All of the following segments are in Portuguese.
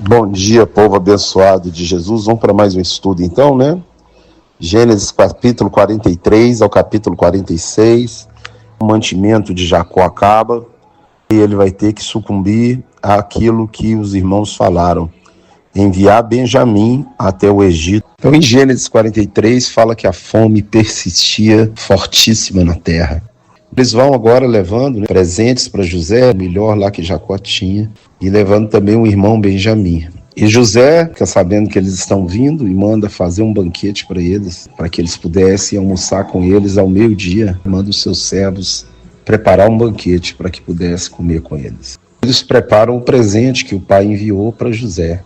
Bom dia, povo abençoado de Jesus. Vamos para mais um estudo então, né? Gênesis capítulo 43 ao capítulo 46. O mantimento de Jacó acaba e ele vai ter que sucumbir àquilo que os irmãos falaram, enviar Benjamim até o Egito. Então, em Gênesis 43, fala que a fome persistia fortíssima na terra. Eles vão agora levando, né, presentes para José, o melhor lá que Jacó tinha, e levando também o irmão Benjamim. E José fica sabendo que eles estão vindo e manda fazer um banquete para eles, para que eles pudessem almoçar com eles ao meio-dia. Manda os seus servos preparar um banquete para que pudesse comer com eles. Eles preparam o presente que o pai enviou para José,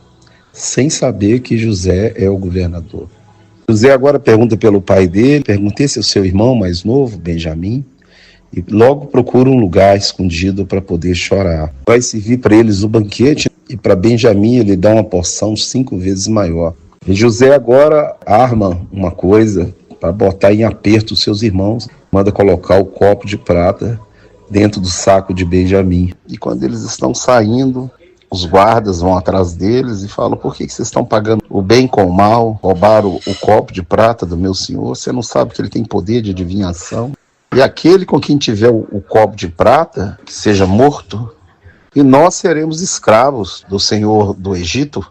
sem saber que José é o governador. José agora pergunta pelo pai dele, pergunta se é o seu irmão mais novo, Benjamim, e logo procura um lugar escondido para poder chorar. Vai servir para eles o banquete e para Benjamim ele dá uma porção 5 vezes maior. E José agora arma uma coisa para botar em aperto os seus irmãos, manda colocar o copo de prata dentro do saco de Benjamim. E quando eles estão saindo, os guardas vão atrás deles e falam: por que vocês estão pagando o bem com o mal? Roubaram o copo de prata do meu senhor? Você não sabe que ele tem poder de adivinhação? E aquele com quem tiver o copo de prata, que seja morto, e nós seremos escravos do senhor do Egito.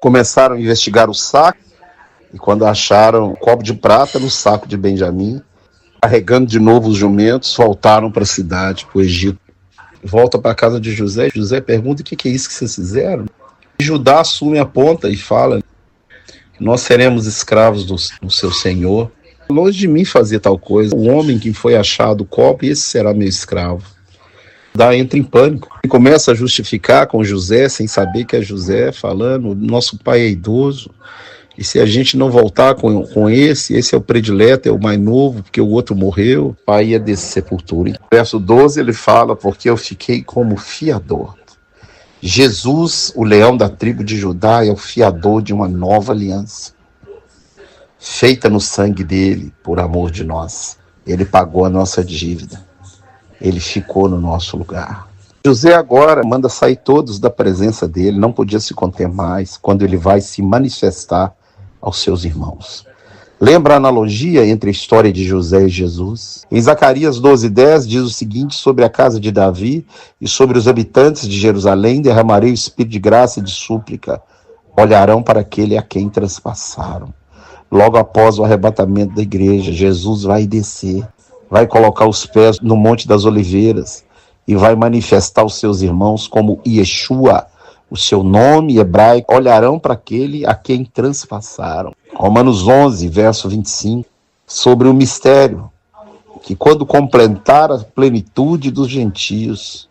Começaram a investigar o saco, e quando acharam o copo de prata no saco de Benjamim, carregando de novo os jumentos, voltaram para a cidade, para o Egito. Volta para a casa de José. José pergunta: o que é isso que vocês fizeram? E Judá assume a ponta e fala: nós seremos escravos do seu senhor. Longe de mim fazer tal coisa. O homem que foi achado o copo, esse será meu escravo. Judá entra em pânico e começa a justificar com José, sem saber que é José, falando: nosso pai é idoso, e se a gente não voltar com esse é o predileto, é o mais novo, porque o outro morreu, o pai ia descer sepultura. Verso 12 ele fala: porque eu fiquei como fiador. Jesus, o leão da tribo de Judá, é o fiador de uma nova aliança, feita no sangue dele, por amor de nós. Ele pagou a nossa dívida. Ele ficou no nosso lugar. José agora manda sair todos da presença dele, não podia se conter mais, quando ele vai se manifestar aos seus irmãos. Lembra a analogia entre a história de José e Jesus? Em Zacarias 12:10 diz o seguinte sobre a casa de Davi e sobre os habitantes de Jerusalém: derramarei o espírito de graça e de súplica, olharão para aquele a quem transpassaram. Logo após o arrebatamento da igreja, Jesus vai descer, vai colocar os pés no Monte das Oliveiras e vai manifestar os seus irmãos como Yeshua, o seu nome hebraico, olharão para aquele a quem transpassaram. Romanos 11, verso 25, sobre o mistério, que quando completar a plenitude dos gentios,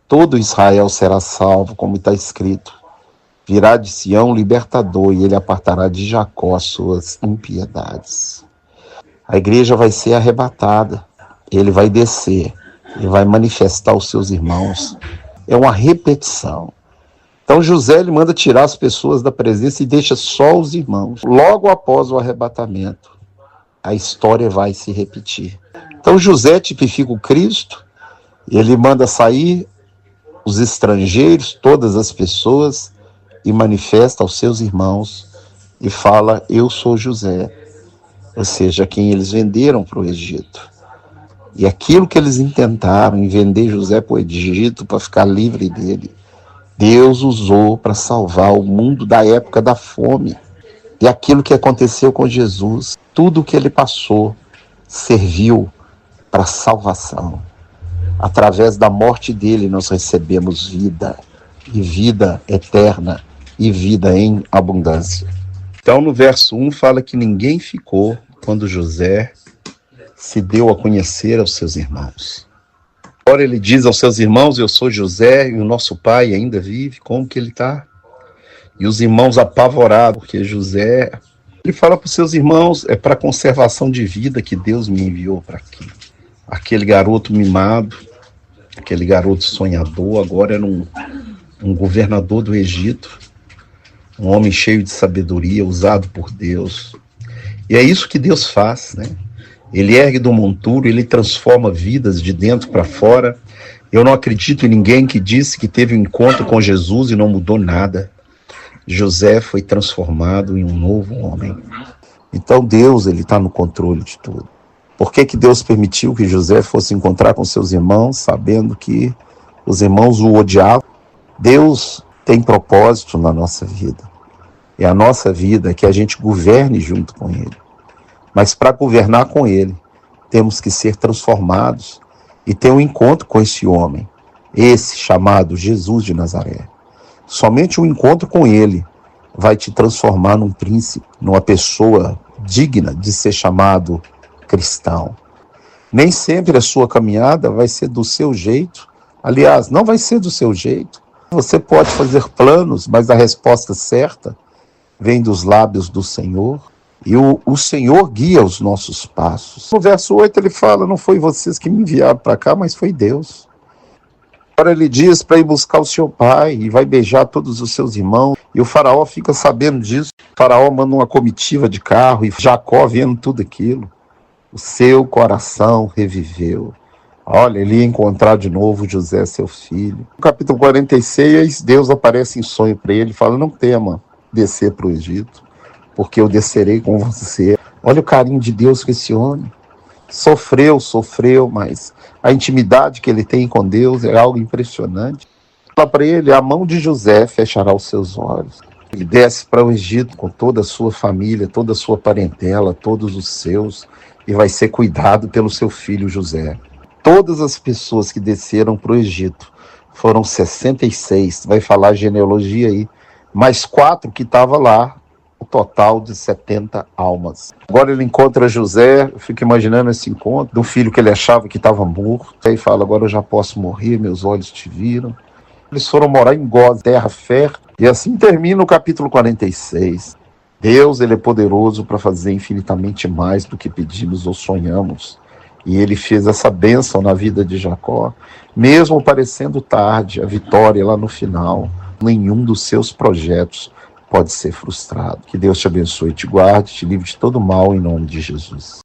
todo Israel será salvo, como está escrito: virá de Sião libertador, e ele apartará de Jacó as suas impiedades. A igreja vai ser arrebatada, ele vai descer, ele vai manifestar os seus irmãos. É uma repetição. Então José ele manda tirar as pessoas da presença e deixa só os irmãos. Logo após o arrebatamento, a história vai se repetir. Então José tipifica o Cristo, ele manda sair os estrangeiros, todas as pessoas, e manifesta aos seus irmãos e fala: eu sou José, ou seja, quem eles venderam para o Egito. E aquilo que eles intentaram em vender José para o Egito, para ficar livre dele, Deus usou para salvar o mundo da época da fome. E aquilo que aconteceu com Jesus, tudo o que ele passou, serviu para salvação. Através da morte dele nós recebemos vida, e vida eterna, e vida em abundância. Então no verso 1 fala que ninguém ficou quando José se deu a conhecer aos seus irmãos. Agora ele diz aos seus irmãos: eu sou José e o nosso pai ainda vive. Como que ele está? E os irmãos apavorados, porque José, ele fala para os seus irmãos: é para a conservação de vida que Deus me enviou para aqui. Aquele garoto mimado, aquele garoto sonhador, agora era um governador do Egito, um homem cheio de sabedoria, usado por Deus. E é isso que Deus faz, né? Ele ergue do monturo, ele transforma vidas de dentro para fora. Eu não acredito em ninguém que disse que teve um encontro com Jesus e não mudou nada. José foi transformado em um novo homem. Então Deus, ele está no controle de tudo. Por que Deus permitiu que José fosse encontrar com seus irmãos, sabendo que os irmãos o odiavam? Deus tem propósito na nossa vida. E a nossa vida é que a gente governe junto com ele. Mas para governar com ele, temos que ser transformados e ter um encontro com esse homem, esse chamado Jesus de Nazaré. Somente um encontro com ele vai te transformar num príncipe, numa pessoa digna de ser chamado cristão. Nem sempre a sua caminhada vai ser do seu jeito. Aliás, não vai ser do seu jeito. Você pode fazer planos, mas a resposta certa vem dos lábios do Senhor. E o Senhor guia os nossos passos. No verso 8 ele fala, não foi vocês que me enviaram para cá, mas foi Deus. Agora ele diz para ir buscar o seu pai e vai beijar todos os seus irmãos. E o faraó fica sabendo disso. O faraó manda uma comitiva de carro e Jacó vendo tudo aquilo. O seu coração reviveu. Olha, ele ia encontrar de novo José, seu filho. No capítulo 46, Deus aparece em sonho para ele e fala, não tema descer para o Egito, porque eu descerei com você. Olha o carinho de Deus com esse homem. Sofreu, mas a intimidade que ele tem com Deus é algo impressionante. Fala para ele, a mão de José fechará os seus olhos. Ele desce para o Egito com toda a sua família, toda a sua parentela, todos os seus, e vai ser cuidado pelo seu filho José. Todas as pessoas que desceram para o Egito foram 66, vai falar a genealogia aí, mais 4 que estavam lá, o total de 70 almas. Agora ele encontra José, eu fico imaginando esse encontro, do filho que ele achava que estava morto, aí fala, agora eu já posso morrer, meus olhos te viram. Eles foram morar em Gós, terra fértil, e assim termina o capítulo 46. Deus, ele é poderoso para fazer infinitamente mais do que pedimos ou sonhamos. E ele fez essa bênção na vida de Jacó, mesmo parecendo tarde, a vitória lá no final. Nenhum dos seus projetos pode ser frustrado. Que Deus te abençoe, te guarde, te livre de todo mal em nome de Jesus.